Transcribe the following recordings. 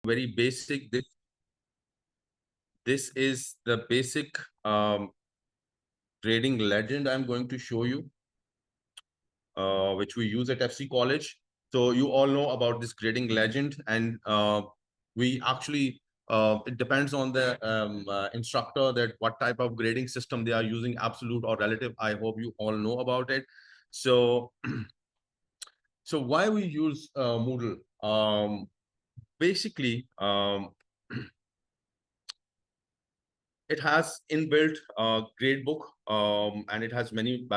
very basic. This is the basic grading legend I'm going to show you, which we use at FC College. So you all know about this grading legend, and we actually it depends on the instructor that what type of grading system they are using, absolute or relative. I hope you all know about it. So so why we use Moodle? Basically, it has inbuilt gradebook, and it has many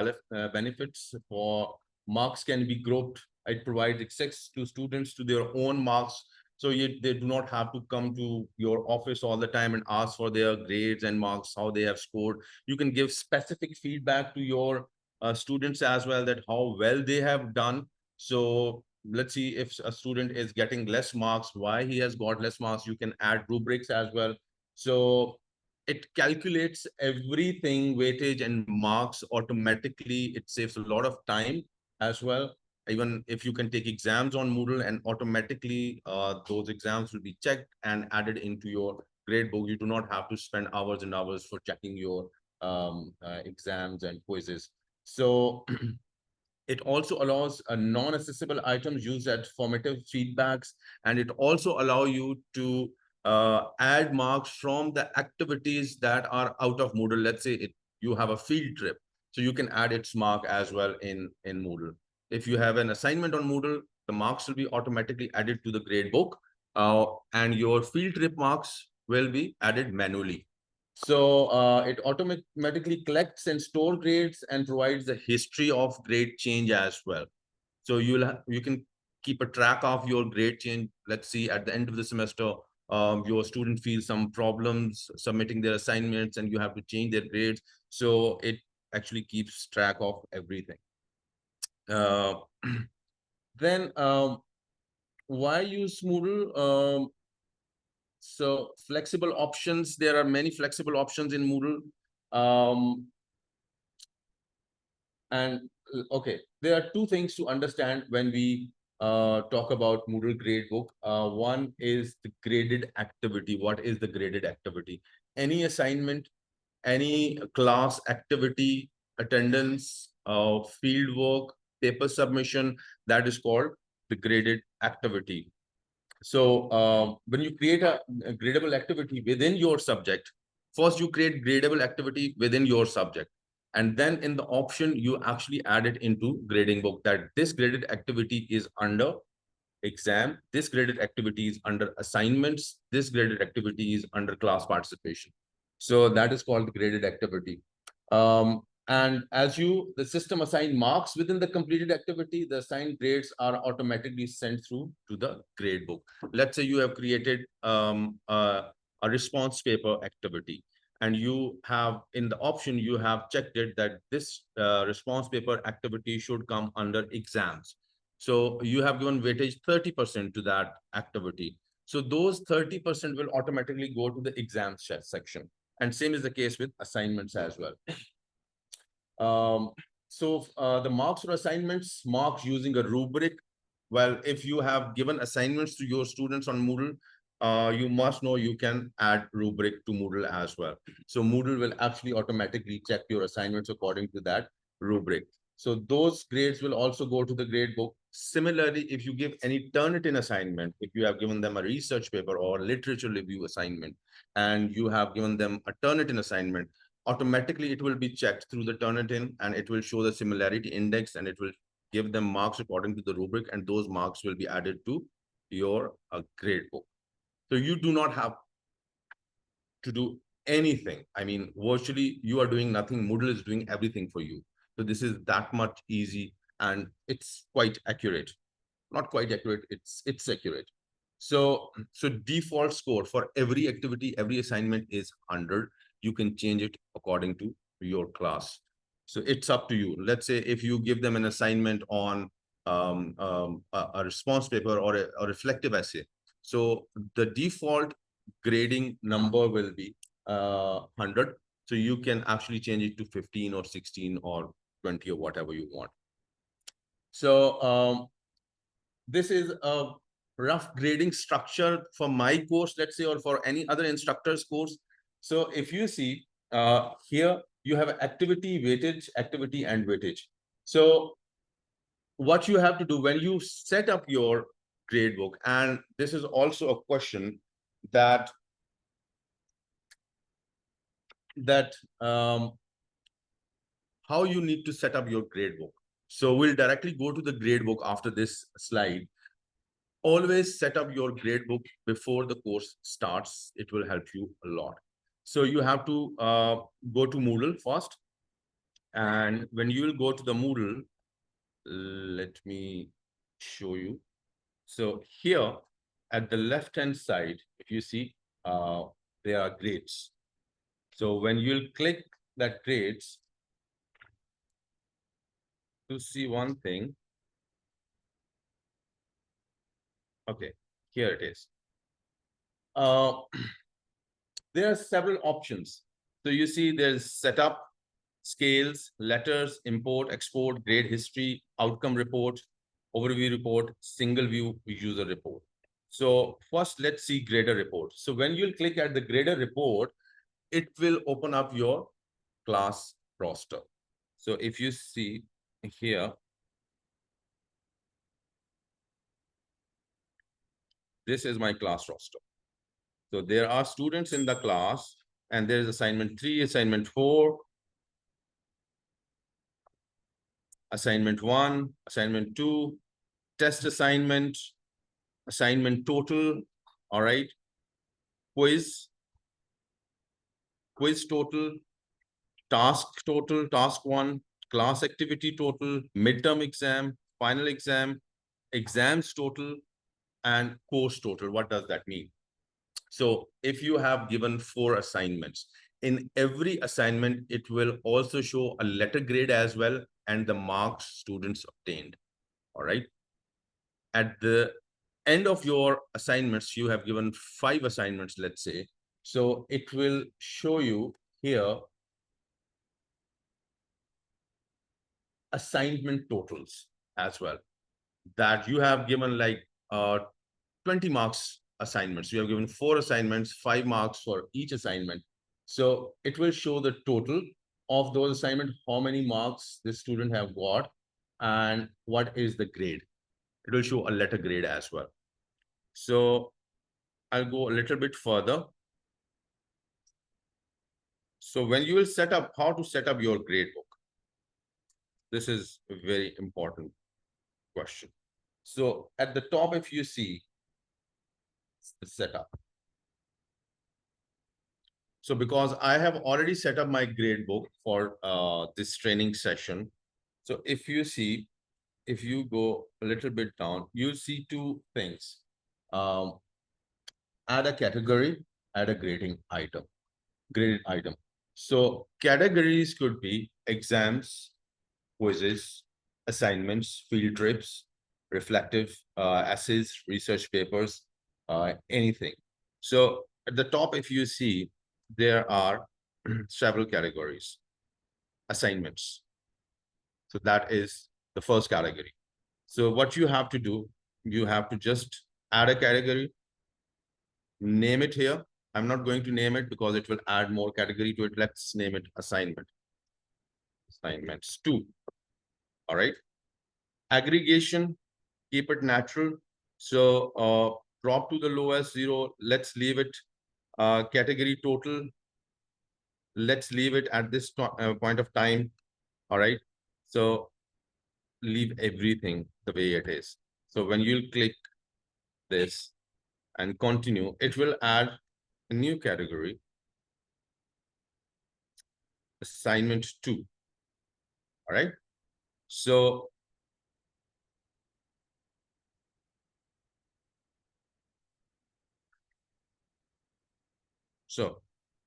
benefits. For marks can be grouped. It provides access to students to their own marks, so they do not have to come to your office all the time and ask for their grades and marks, how they have scored. You can give specific feedback to your students as well, that how well they have done. So let's see, if a student is getting less marks, why he has got less marks. You can add rubrics as well. So it calculates everything, weightage and marks automatically. It saves a lot of time as well. Even if you can take exams on Moodle, and automatically those exams will be checked and added into your grade book. You do not have to spend hours and hours for checking your exams and quizzes. So it also allows non-accessible items used as formative feedbacks, and it also allow you to add marks from the activities that are out of Moodle. Let's say you have a field trip, so you can add its mark as well in Moodle. If you have an assignment on Moodle, the marks will be automatically added to the grade book, and your field trip marks will be added manually. So it automatically collects and store grades and provides the history of grade change as well. So you can keep a track of your grade change. Let's see, at the end of the semester, your student feels some problems submitting their assignments, and you have to change their grades. So it actually keeps track of everything. Uh, then why use Moodle? So flexible options. There are many flexible options in Moodle. And okay, there are two things to understand when we talk about Moodle Gradebook. One is the graded activity. What is the graded activity? Any assignment, any class activity, attendance, field work, paper submission, that is called the graded activity. So when you create a gradable activity within your subject, first you create gradable activity within your subject. And then in the option, you actually add it into grading book, that this graded activity is under exam, this graded activity is under assignments, this graded activity is under class participation. So that is called the graded activity. And as the system assign marks within the completed activity, the assigned grades are automatically sent through to the grade book. Let's say you have created a response paper activity, and you have in the option, you have checked it that this response paper activity should come under exams. So you have given weightage 30% to that activity. So those 30% will automatically go to the exams section. And same is the case with assignments as well. The marks for assignments, marks using a rubric. Well, if you have given assignments to your students on Moodle, you must know you can add rubric to Moodle as well. So Moodle will actually automatically check your assignments according to that rubric. So those grades will also go to the grade book. Similarly, if you give any Turnitin assignment, if you have given them a research paper or literature review assignment, and you have given them a Turnitin assignment, automatically it will be checked through the Turnitin, and it will show the similarity index, and it will give them marks according to the rubric, and those marks will be added to your grade book. So you do not have to do anything. I mean, virtually you are doing nothing. Moodle is doing everything for you. So this is that much easy, and it's quite accurate. Not quite accurate, it's accurate. So default score for every activity, every assignment is 100. You can change it according to your class. So it's up to you. Let's say if you give them an assignment on a response paper or a reflective essay. So the default grading number will be 100. So you can actually change it to 15 or 16 or 20 or whatever you want. So this is a rough grading structure for my course, let's say, or for any other instructor's course. So if you see here, you have activity, weightage, activity, and weightage. So what you have to do when you set up your gradebook, and this is also a question that how you need to set up your gradebook. So we'll directly go to the gradebook after this slide. Always set up your gradebook before the course starts. It will help you a lot. So you have to go to Moodle first. And when you will go to the Moodle, let me show you. So here at the left-hand side, if you see, there are grades. So when you'll click that grades, to see one thing. Okay, here it is. There are several options. So you see there's setup, scales, letters, import, export, grade history, outcome report, overview report, single view user report. So first, let's see grader report. So when you'll click at the grader report, it will open up your class roster. So if you see here, this is my class roster. So there are students in the class, and there is assignment 3, assignment 4, assignment 1, assignment 2, test assignment, assignment total, all right, quiz, quiz total, task 1, class activity total, midterm exam, final exam, exams total, and course total. What does that mean? So if you have given 4 assignments, in every assignment, it will also show a letter grade as well and the marks students obtained. All right. At the end of your assignments, you have given 5 assignments, let's say. So it will show you here assignment totals as well, that you have given like 20 marks assignments. You have given 4 assignments, 5 marks for each assignment. So it will show the total of those assignments, how many marks the student have got, and what is the grade. It will show a letter grade as well. So I'll go a little bit further. So when you will set up, how to set up your gradebook? This is a very important question. So at the top, if you see the setup. So because I have already set up my gradebook for this training session. So if you see, if you go a little bit down, you see 2 things. Add a category, add a grading item, graded item. So categories could be exams, quizzes, assignments, field trips, reflective essays, research papers, anything. So at the top, if you see, there are several categories. Assignments. So that is the first category. So what you have to do, you have to just add a category, name it here. I'm not going to name it because it will add more category to it. Let's name it assignment. Assignments 2. All right. Aggregation, keep it natural. So drop to the lowest 0. Let's leave it category total. Let's leave it at this point of time. All right. So leave everything the way it is. So when you click this and continue, it will add a new category, assignment 2. All right. So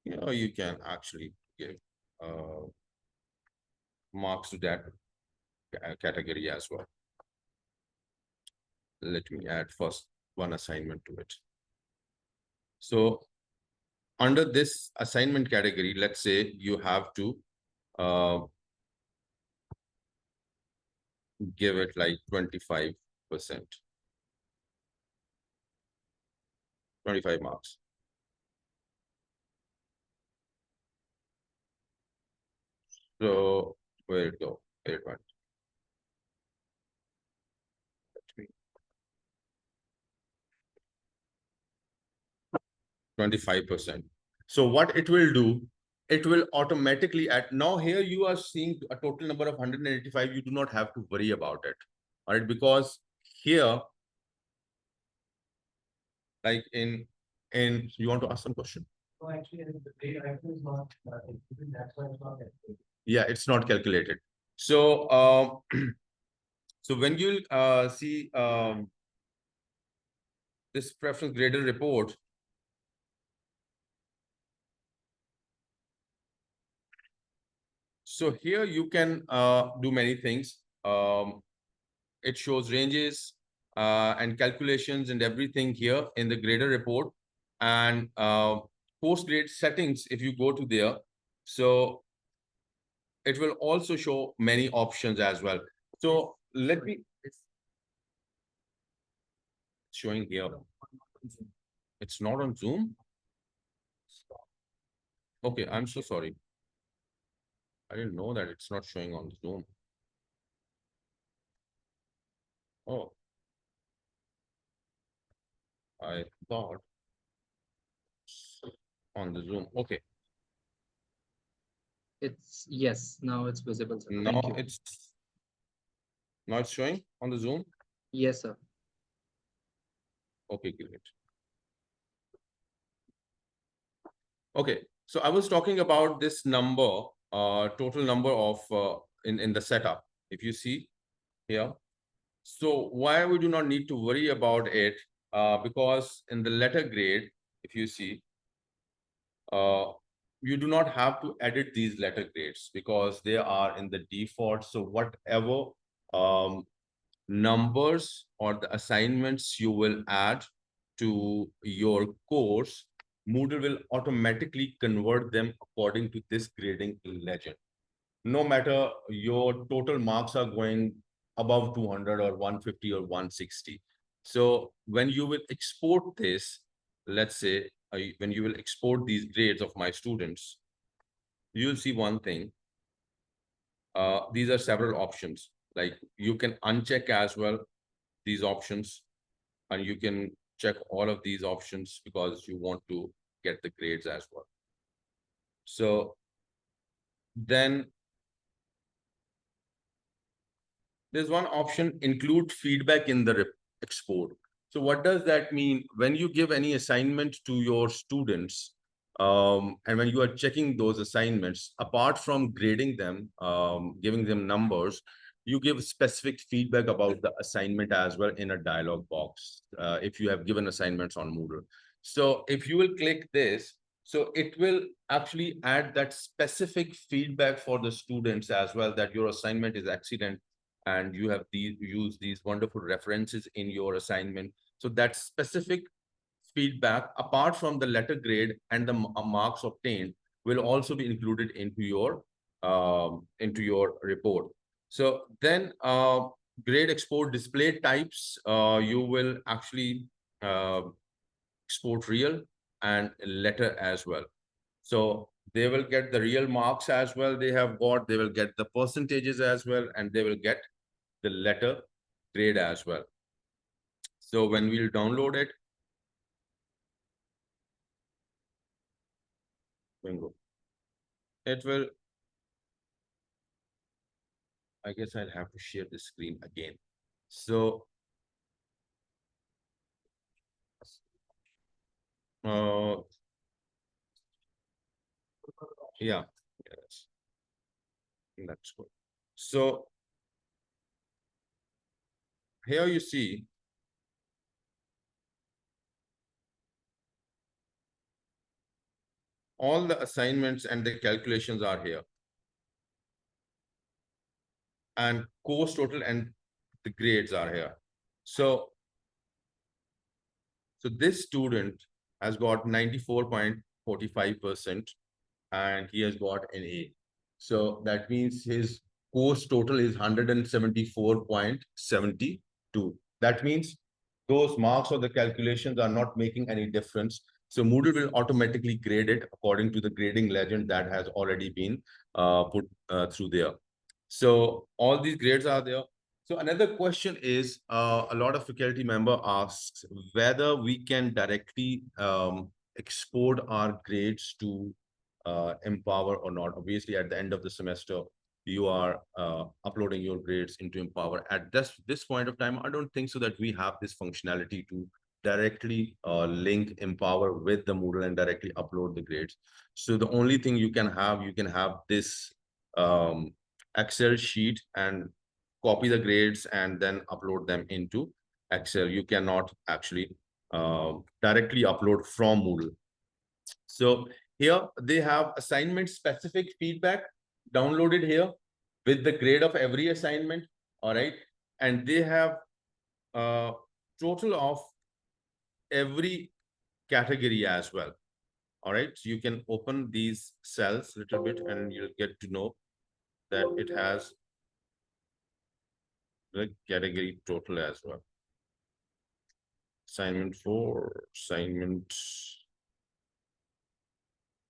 you can actually give marks to that category as well. Let me add first one assignment to it. So under this assignment category, let's say you have to give it like 25%. 25 marks. So where it go? Where it went? 25%. So what it will do, it will automatically add. Now here you are seeing a total number of 185. You do not have to worry about it. All right, because here, like in you want to ask some question? No, actually, the grade item is not, that's why it's not calculated. Yeah, it's not calculated. So so when you see this preference grader report, so here you can do many things. It shows ranges and calculations and everything here in the grader report, and post grade settings. If you go to there, so it will also show many options as well. So let me, it's showing here. It's not on Zoom. Okay, I'm so sorry. I didn't know that it's not showing on Zoom. Oh, I thought on the Zoom. Okay, It's, yes, now it's visible, sir. now Thank you. it's showing on the Zoom. Yes, sir. Okay, great. Okay, so I was talking about this number, total number of in the setup. If you see here, so why we do not need to worry about it? Because in the letter grade, if you see, you do not have to edit these letter grades because they are in the default. So whatever numbers or the assignments you will add to your course, Moodle will automatically convert them according to this grading legend. No matter your total marks are going above 200 or 150 or 160. So when you will export this, let's say when you will export these grades of my students, you'll see one thing. These are several options. Like you can uncheck as well these options, and you can check all of these options because you want to get the grades as well. So then there's one option, include feedback in the export. So what does that mean? When you give any assignment to your students, and when you are checking those assignments, apart from grading them, giving them numbers, you give specific feedback about the assignment as well in a dialog box, if you have given assignments on Moodle. So if you will click this, so it will actually add that specific feedback for the students as well, that your assignment is excellent and you have use these wonderful references in your assignment. So that specific feedback, apart from the letter grade and the marks obtained, will also be included into your report. So then grade export display types, you will actually export real and letter as well. So they will get the real marks as well. They will get the percentages as well, and they will get the letter grade as well. So when we'll download it, bingo, it will, I guess I'll have to share the screen again. So yeah, yes, that's good. So here you see all the assignments and the calculations are here, and course total and the grades are here. So this student has got 94.45% and he has got an A. So that means his course total is 174.72. That means those marks or the calculations are not making any difference. So Moodle will automatically grade it according to the grading legend that has already been put through there. So all these grades are there. So another question is, a lot of faculty member asks whether we can directly export our grades to Empower or not. Obviously, at the end of the semester, you are uploading your grades into Empower. At this point of time, I don't think so that we have this functionality to directly link Empower with the Moodle and directly upload the grades. So the only thing you can have this Excel sheet and copy the grades and then upload them into Excel. You cannot actually directly upload from Moodle. So here they have assignment specific feedback downloaded here with the grade of every assignment. All right. And they have a total of every category as well. All right. So you can open these cells a little bit and you'll get to know that it has the category total as well. Assignment 4, assignment,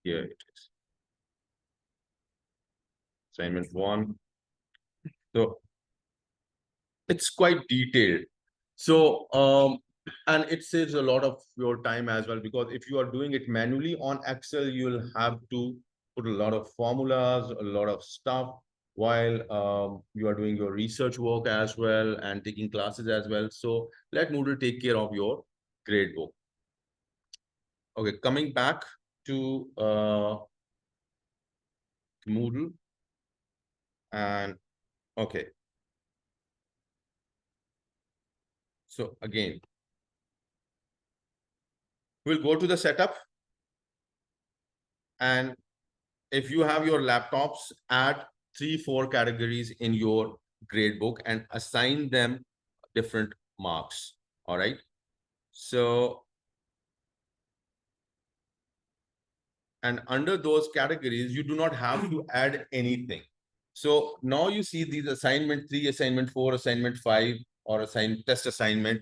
here it is. Assignment 1. So it's quite detailed. So and it saves a lot of your time as well, because if you are doing it manually on Excel, you'll have to put a lot of formulas, a lot of stuff, while you are doing your research work as well and taking classes as well. So let Moodle take care of your gradebook. Okay, coming back to Moodle, and okay. So again, we'll go to the setup, and if you have your laptops, add 3-4 categories in your gradebook and assign them different marks. All right. So, and under those categories, you do not have to add anything. So now you see these assignment 3, assignment 4, assignment 5, or test assignment,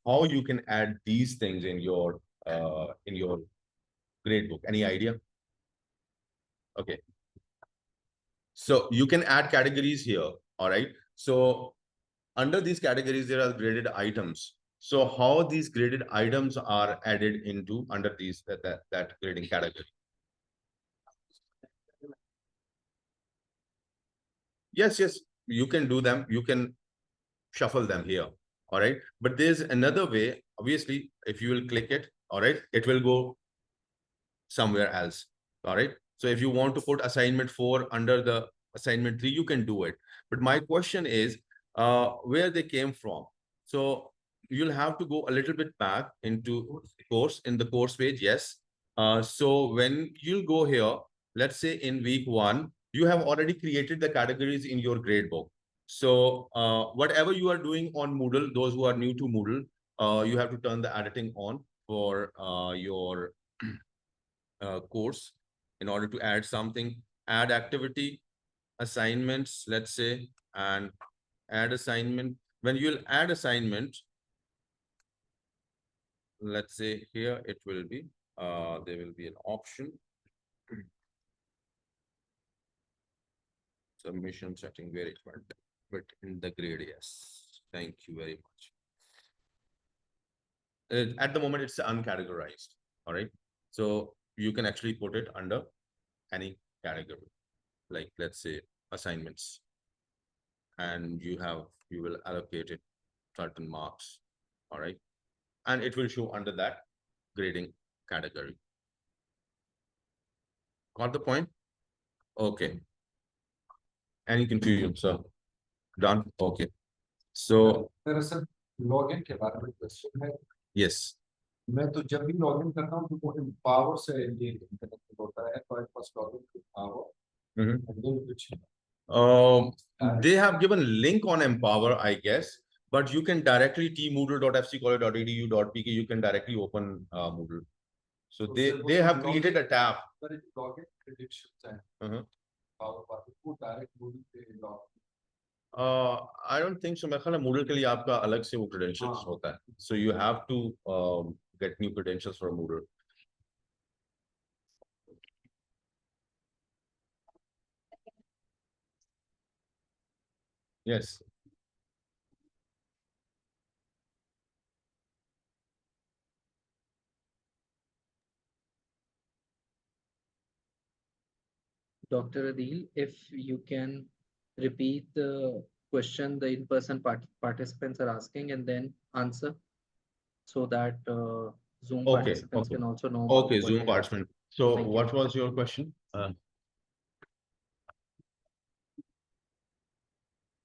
how you can add these things in your gradebook. Any idea? Okay. So you can add categories here. All right. So under these categories, there are graded items. So how these graded items are added into under these that grading category? Yes, you can do them. You can shuffle them here. All right. But there's another way. Obviously, if you will click it, all right, it will go somewhere else. All right. So if you want to put assignment 4 under the assignment 3, you can do it. But my question is where they came from. So you'll have to go a little bit back into course, in the course page. Yes. So when you'll go here, let's say in week 1, you have already created the categories in your gradebook. So whatever you are doing on Moodle, those who are new to Moodle, you have to turn the editing on for your course in order to add something. Add activity, assignments, let's say, and add assignment. When you'll add assignment, let's say here it will be, there will be an option. Submission setting where it went, but in the grade, yes. Thank you very much. At the moment, it's uncategorized. All right. So you can actually put it under any category, like let's say assignments, and you will allocate it certain marks. All right. And it will show under that grading category. Got the point? Okay. Any confusion, sir? Done? Okay. So दरअसल login के बारे में question है. yes. मैं तो जब भी login करता हूँ तो वो एम्पावर से ये कनेक्ट होता है, तो I first login to empower and then which they have given link on Empower, I guess, but you can directly tmoodle.fccollege.edu.pk, you can directly open Moodle. So they have created a tab. login credentials है. Power पर वो direct Moodle पे log. I don't think so. मेरे ख्याल है Moodle के लिए आपका अलग से वो credentials हाँ. होता है. So you have to get new credentials for Moodle. Yes. Dr. Adil, if you can repeat the question the in-person participants are asking and then answer so that Zoom Okay. participants Okay. can also know about Okay. what Zoom we are asking. participant. So Thank you. what was your question?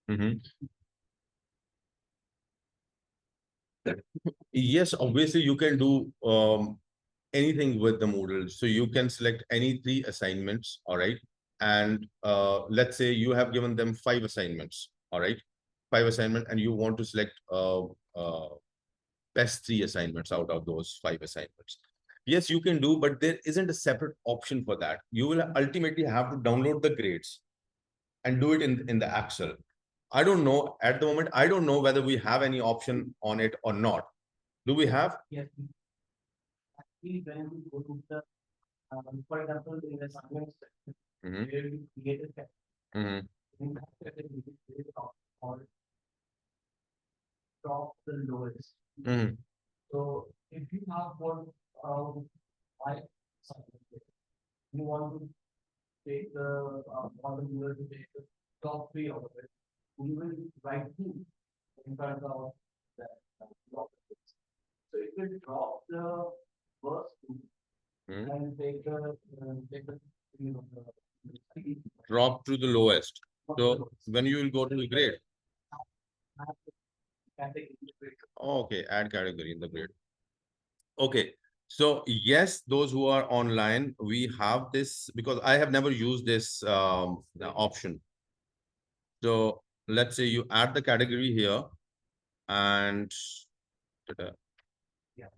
Mhm. Yes, obviously you can do anything with the Moodle. So you can select any 3 assignments, all right? And let's say you have given them 5 assignments, all right? 5 assignments, and you want to select best 3 assignments out of those 5 assignments. Yes, you can do, but there isn't a separate option for that. You will ultimately have to download the grades and do it in the Excel. I don't know at the moment. I don't know whether we have any option on it or not. Do we have? Yes. Actually, when we go to the, for example, in the assignment section, Mhm. where we create a category, Mhm. in that category, we create or top the lowest. Mhm. So if you have one five assignment, you want to take the model user to take the top 3 of it, you will write 2 in front of that block. So it will drop the first 2 Mhm. and take the you know, Drop to the lowest. the So when you will go to the grade. category. Okay, add category in the grade. Okay. So yes, those who are online, we have this because I have never used this option. So let's say you add the category here and Yeah,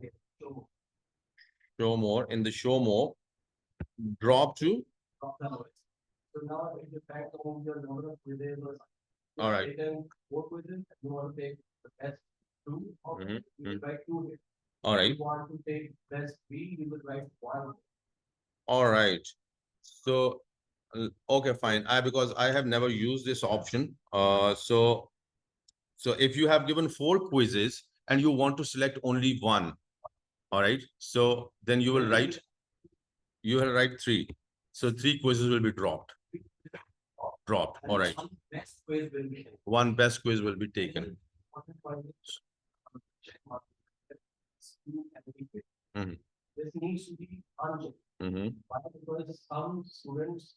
yeah. So show more. In the show more, drop to. drop the lowest. So now it depends on your number of quizzes or something. All right. Taken 4 quizzes, you want to take the best 2 or Mhm, you will write 2 here. All If right. you want to take best 3, you will write 1. All right. So okay, fine. Because I have never used this option. So if you have given 4 quizzes and you want to select only one, all right. So then you will write 3. So 3 quizzes will be dropped. Dropped. And All right. one best quiz will be taken. One best quiz will be taken. Check mark. Mhm. This needs to be unchecked. Mhm. Why? Because some students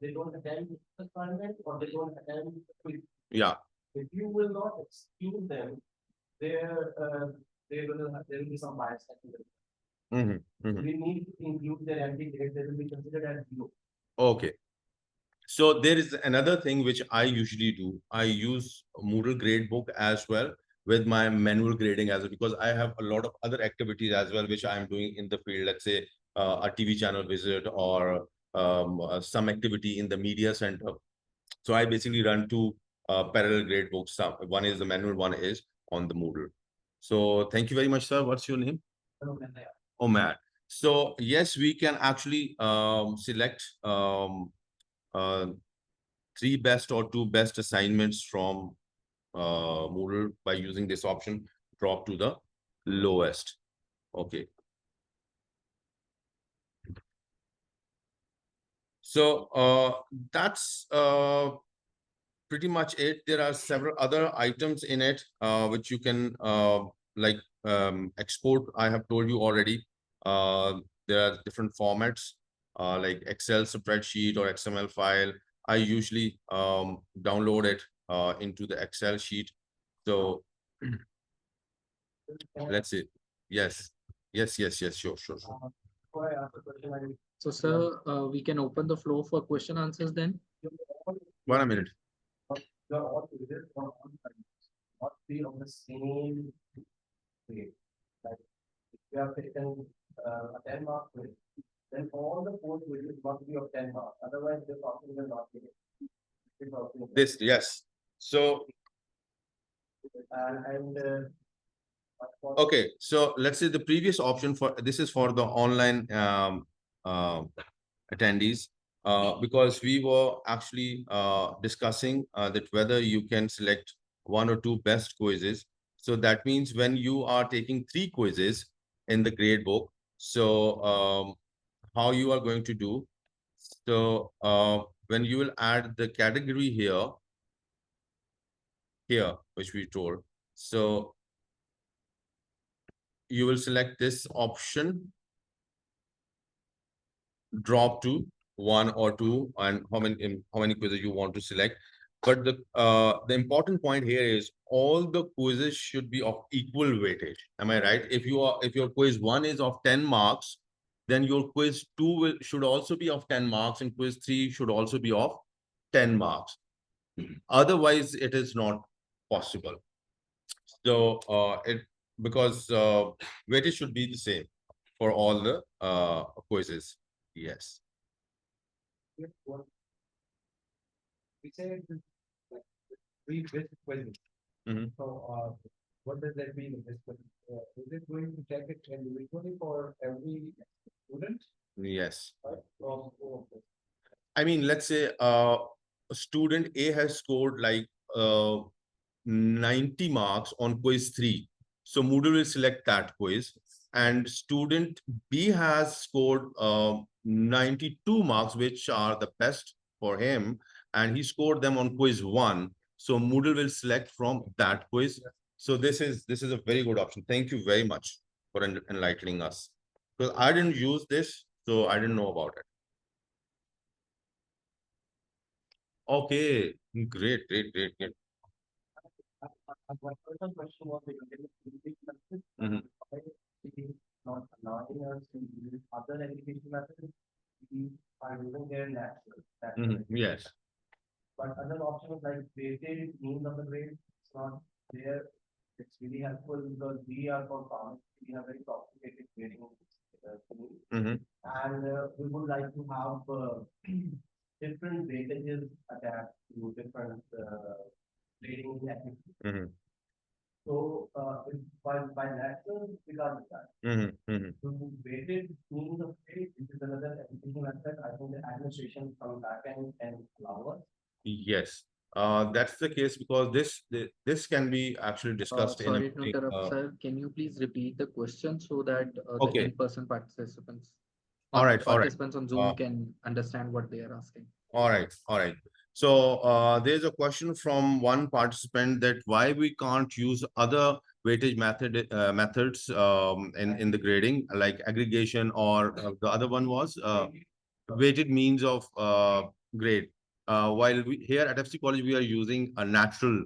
they don't attend the assignment or they don't attend the quiz. Yeah. If you will not exclude them, there there will be some bias. Mhm, mhm. We need to include their empty grade. They will be considered as zero. Okay. So there is another thing which I usually do. I use Moodle Gradebook as well with my manual grading as well, because I have a lot of other activities as well which I'm doing in the field. Let's say a TV channel visit or some activity in the media center. So I basically run 2 parallel gradebooks. One is the manual, one is on the Moodle. So thank you very much, sir. What's your name? Oh, Matt. So yes, we can actually select uh, 3 best or 2 best assignments from Moodle by using this option, drop to the lowest. Okay. So that's pretty much it. There are several other items in it which you can like export. I have told you already. There are different formats like Excel spreadsheet or XML file. I usually download it into the Excel sheet. So let's see. Yes. Yes, yes, yes, sure, sure, sure. So, sir, we can open the floor for question answers then. 1 minute. You're all quizzes on one side, not be on the same grade. Like if you have taken a 10-mark quiz, then all the 4 quizzes must be of 10 marks. Otherwise, the person will not get it. This, yes. So, okay, so let's say the previous option for this is for the online attendees, because we were actually discussing that whether you can select one or two best quizzes. So that means when you are taking three quizzes in the grade book, so how you are going to do. So when you will add the category here, which we told. So you will select this option, drop to one or two, and how many quizzes you want to select. But the important point here is all the quizzes should be of equal weightage. Am I right? If your quiz one is of 10 marks, then your quiz two should also be of 10 marks, and quiz three should also be of 10 marks. Otherwise, it is not possible. So it because weightage should be the same for all the quizzes. Yes. We say like three best questions. Mhm. So, what does that mean? Is it going to check it individually for every student? Yes. Right? I mean, let's say student A has scored like 90 marks on quiz 3. So Moodle will select that quiz. And student B has scored 92 marks, which are the best for him. And he scored them on quiz 1. So Moodle will select from that quiz. So this is a very good option. Thank you very much for enlightening us. Because I didn't use this, so I didn't know about it. Okay, great, great, great, great. My first question was regarding the method. Mhm. Why it is not allowing us to use other education methods? We are using their natural. Yes. But other options like weighted means of the grade, it's not there. It's really helpful because we are for farmers, we have very complicated grading tool. Mhm. And we would like to have different weightages attached to different grading techniques. Mhm. So by natural, we got that. Mhm. Mhm. To weighted means of grade, this is another education method. I think the administration from back end can allow us. Yes. That's the case because this can be actually discussed in a Sorry to meeting. interrupt, sir. Can you please repeat the question so that the Okay. in-person participants All on right. All right. participants on Zoom can understand what they are asking? All right. All right. So there's a question from one participant that why we can't use other weightage methods in the grading like aggregation or the other one was weighted means of grade. While we here at FC College, we are using a natural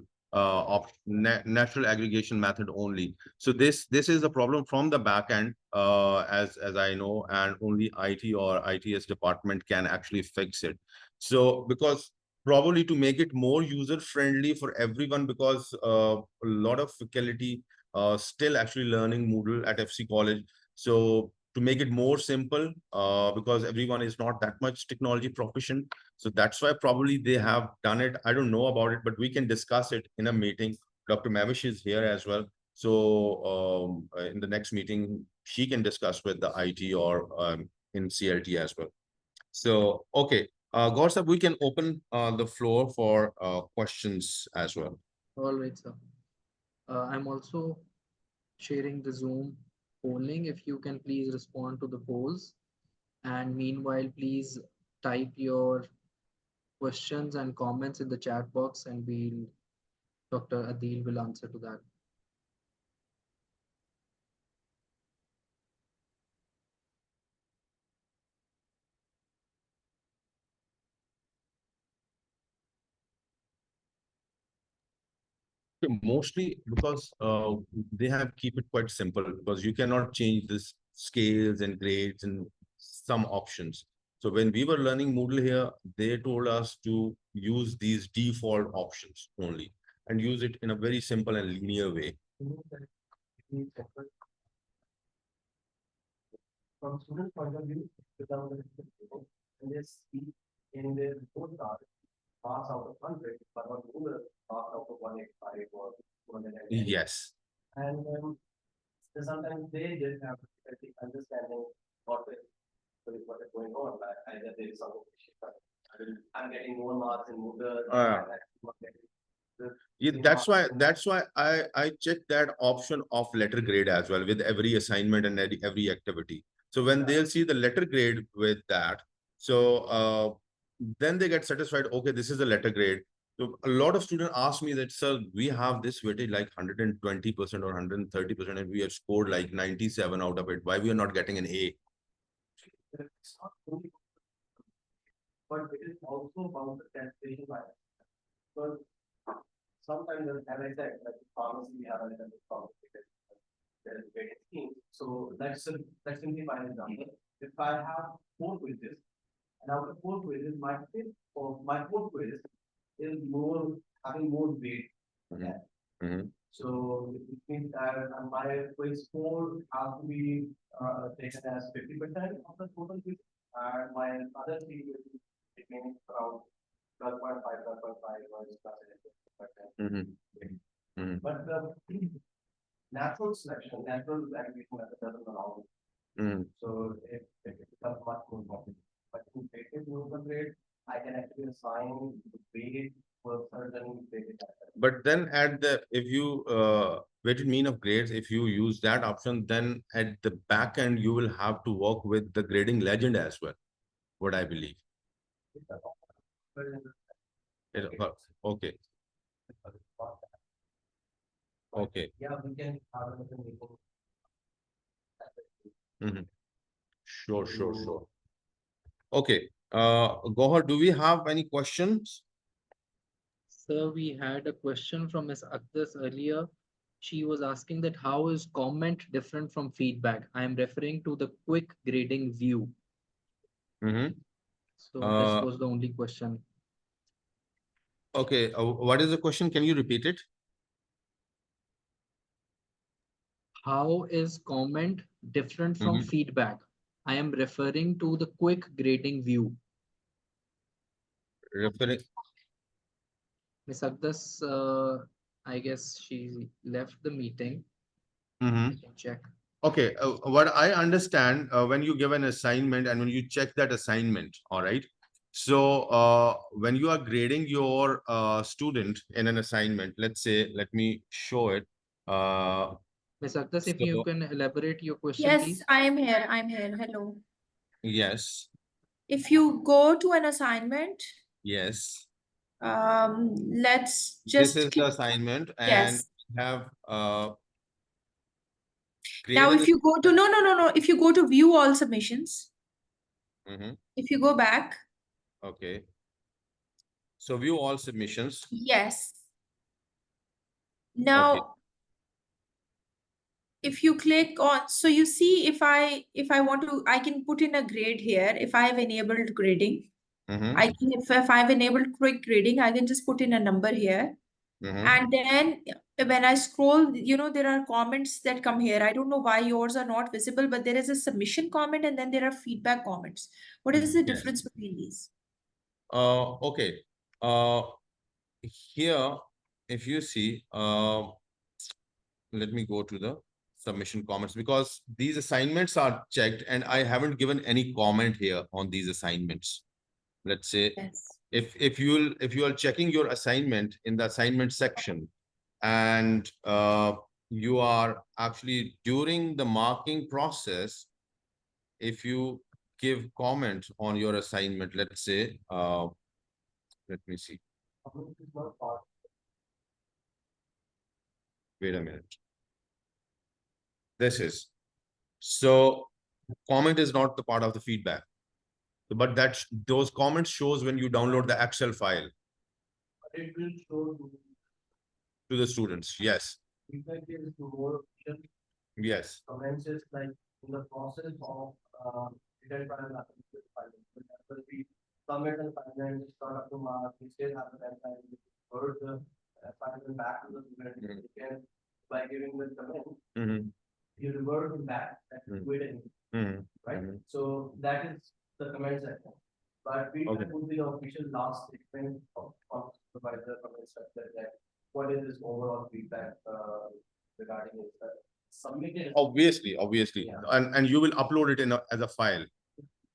aggregation method only. So this is the problem from the back end, as I know, and only IT or ITS department can actually fix it. So because probably to make it more user friendly for everyone, because a lot of faculty still actually learning Moodle at FC College. So to make it more simple, because everyone is not that much technology proficient. So that's why probably they have done it. I don't know about it, but we can discuss it in a meeting. Dr. Mavish is here as well. So in the next meeting, she can discuss with the IT or in CLT as well. So, okay. Gaur sir, we can open the floor for questions as well. All right, sir. I'm also sharing the Zoom polling. If you can please respond to the polls. And meanwhile, please type your questions and comments in the chat box and Dr. Adil will answer to that. Mostly because they have keep it quite simple because you cannot change this scales and grades and some options. So when we were learning Moodle here, they told us to use these default options only and use it in a very simple and linear way. From student point of view, without and they see in their report card pass out of 100, but on Moodle, pass out of 185 or 110. Yes. And sometimes they just have difficulty understanding what is going on. Like either there is some issue, but I'm getting more marks in Moodle. Uh, Yeah, that's why I check that option of letter grade as well with every assignment and every activity. So when they'll see the letter grade with that, so then they get satisfied. Okay, this is the letter grade. So a lot of students ask me that, sir, we have this weightage like 120% or 130%, and we have scored like 97 out of it. Why we are not getting an A? It's not only, but it is also about the taxation bias. Because sometimes, as I said, like pharmacy, we have a little bit complicated. There is grading scheme. So let's simplify an example. If I have 4 quizzes, and out of 4 quizzes, my fifth or my fourth quiz is more having more weight. Mhm. Mhm. So it means that my quiz score has to be taken as 50% of the total quiz, and my other three quizzes between around 12.5, 12.5 was percent. Mhm. Mhm. But the natural selection, natural aggregation method doesn't allow it. Mhm. So it becomes much more important. But in weighted movement grade, I can actually assign the weight for certain weighted factor. But then at the, if you weighted mean of grades, if you use that option, then at the back end, you will have to work with the grading legend as well, what I believe. But in the- Okay, okay. Yeah, we can have another meeting. Mhm. Sure. Okay, Gohar, do we have any questions? Sir, we had a question from Ms. Akdas earlier. She was asking that how is comment different from feedback? I am referring to the quick grading view. Mhm. So this Uh, was the only question. okay, what is the question? Can you repeat it? How is comment different from Mhm. feedback? I am referring to the quick grading view. Referring. Ms. Akdas, I guess she left the meeting. Mhm. I can check. Okay, what I understand, when you give an assignment and when you check that assignment, all right. So when you are grading your student in an assignment, let's say, let me show it. Uh, Ms. Akdas, if you so can elaborate your question, Yes, please. I am here. I'm here. Hello. yes, If you go to an assignment, yes, let's this is just the click. assignment, and Yes. have Now, created if an. you go to, no. If you go to view all submissions, Mhm. if you go back, Okay, so view all submissions. yes. Okay. Now, if you click on, so you see if I want to, I can put in a grade here. If I have enabled grading, Mhm. I can, if I've enabled quick grading, I can just put in a number here. Mhm. And then when I scroll, there are comments that come here. I don't know why yours are not visible, but there is a submission comment and then there are feedback comments. What is the Yes. difference between these? Okay. Uh, Here, if you see, let me go to the submission comments, because these assignments are checked and I haven't given any comment here on these assignments. Let's say, Yes. if you are checking your assignment in the assignment section, and you are actually during the marking process, if you give comment on your assignment, let's say, let me see, wait a minute. This is, so comment is not the part of the feedback, but those comments shows when you download the Excel file But it will show to the students. Yes, feedback is more efficient. yes. Comments is like in the process of detailed final application filing. Whenever we submit an assignment, start up to mark, we still have the deadline, we forward the assignment back to the student. Mhm. We can, by giving the comment, Mhm. you revert them back at Mhm. waiting, Mhm. right? Mhm. So that is the comment section. But we Okay. would be the official last statement of supervisor from the instructor that what is this overall feedback regarding it? Submitted. Obviously, Yeah. and you will upload it as a file,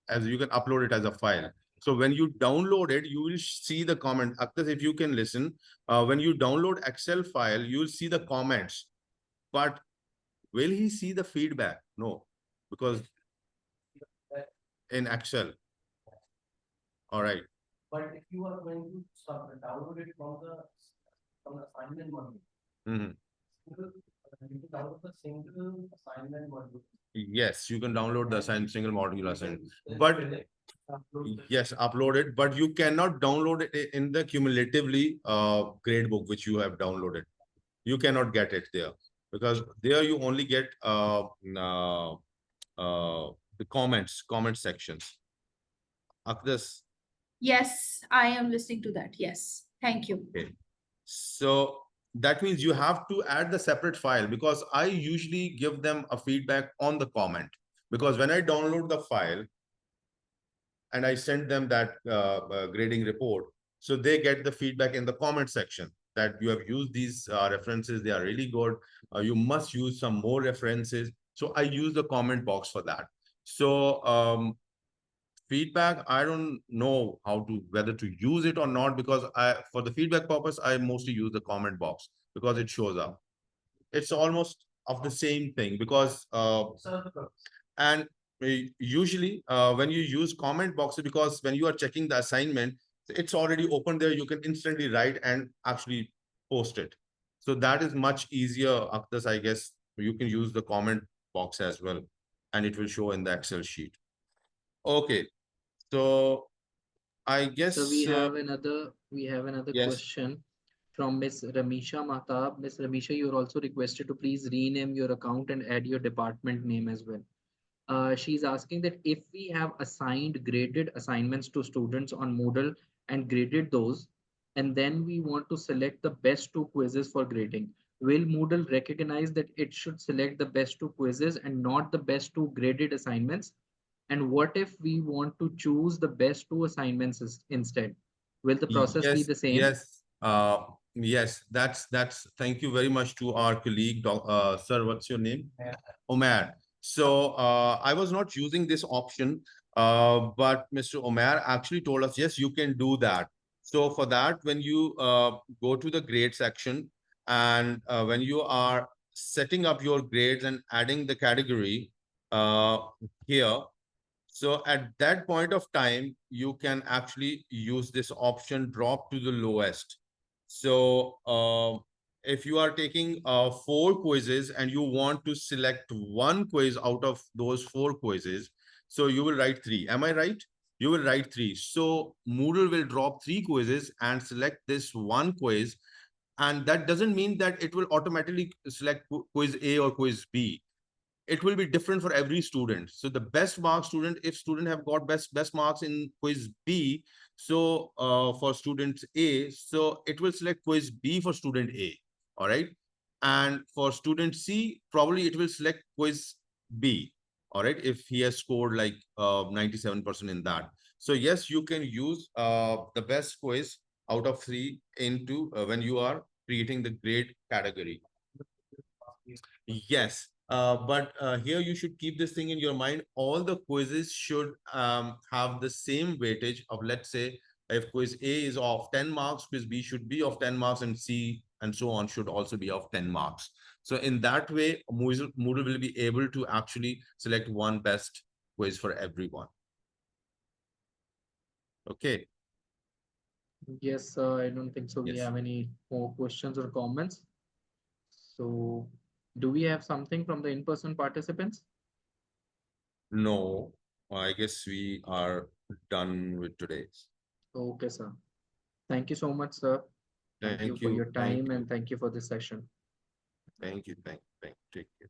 as you can upload it as a file. So when you download it, you will see the comment. Akhtar, if you can listen, when you download Excel file, you will see the comments. But will he see the feedback? No, because in Excel. All right. But if you are going to download it from the assignment module, Mhm. you can download the single assignment module. Yes, you can download the single module assignment, but yes, upload it, but you cannot download it in the cumulatively gradebook which you have downloaded. You cannot get it there because there you only get the comment sections. Akdas, Yes, I am listening to that. Yes, thank you. okay. So that means you have to add the separate file because I usually give them a feedback on the comment, because when I download the file and I send them that grading report, so they get the feedback in the comment section that you have used these references, they are really good. You must use some more references. So I use the comment box for that. So feedback, I don't know how to whether to use it or not, because for the feedback purpose I mostly use the comment box because it shows up. It's almost of the same thing because and usually when you use comment boxes, because when you are checking the assignment, it's already open there, you can instantly write and actually post it. So that is much easier. Aktas, I guess you can use the comment box as well and it will show in the Excel sheet. Okay, so I guess So we have another yes. question from Miss Ramisha Mahtab. Miss Ramisha, you're also requested to please rename your account and add your department name as well. She's asking that if we have assigned graded assignments to students on Moodle and graded those, and then we want to select the best two quizzes for grading, will Moodle recognize that it should select the best two quizzes and not the best two graded assignments? And what if we want to choose the best two assignments instead? Will the process be Yes, the same? yes, yes. That's. Thank you very much to our colleague, sir. What's your name? Omer. So I was not using this option, but Mr. Omer actually told us, yes, you can do that. So for that, when you go to the grade section and when you are setting up your grades and adding the category uh, here, so at that point of time, you can actually use this option drop to the lowest. So if you are taking 4 quizzes and you want to select one quiz out of those 4 quizzes, so you will write 3. Am I right? You will write 3. So Moodle will drop 3 quizzes and select this one quiz. And that doesn't mean that it will automatically select quiz A or quiz B. It will be different for every student. So the best mark student, if student have got best marks in quiz B, so for students A, so it will select quiz B for student A. All right. And for student C, probably it will select quiz B. All right. If he has scored like 97% in that. So yes, you can use the best quiz out of 3 into when you are creating the grade category. Yes, but here you should keep this thing in your mind. All the quizzes should have the same weightage of, let's say, if quiz A is of 10 marks, quiz B should be of 10 marks, and C and so on should also be of 10 marks. So in that way, Moodle will be able to actually select one best quiz for everyone. Okay. Yes, I don't think so. We Yes. have any more questions or comments. So, do we have something from the in-person participants? No, I guess we are done with today's. Okay, sir. Thank you so much, sir. Thank you Thank for you. your Thank time you. and thank you for this session. Thank you. Thank you. Take care.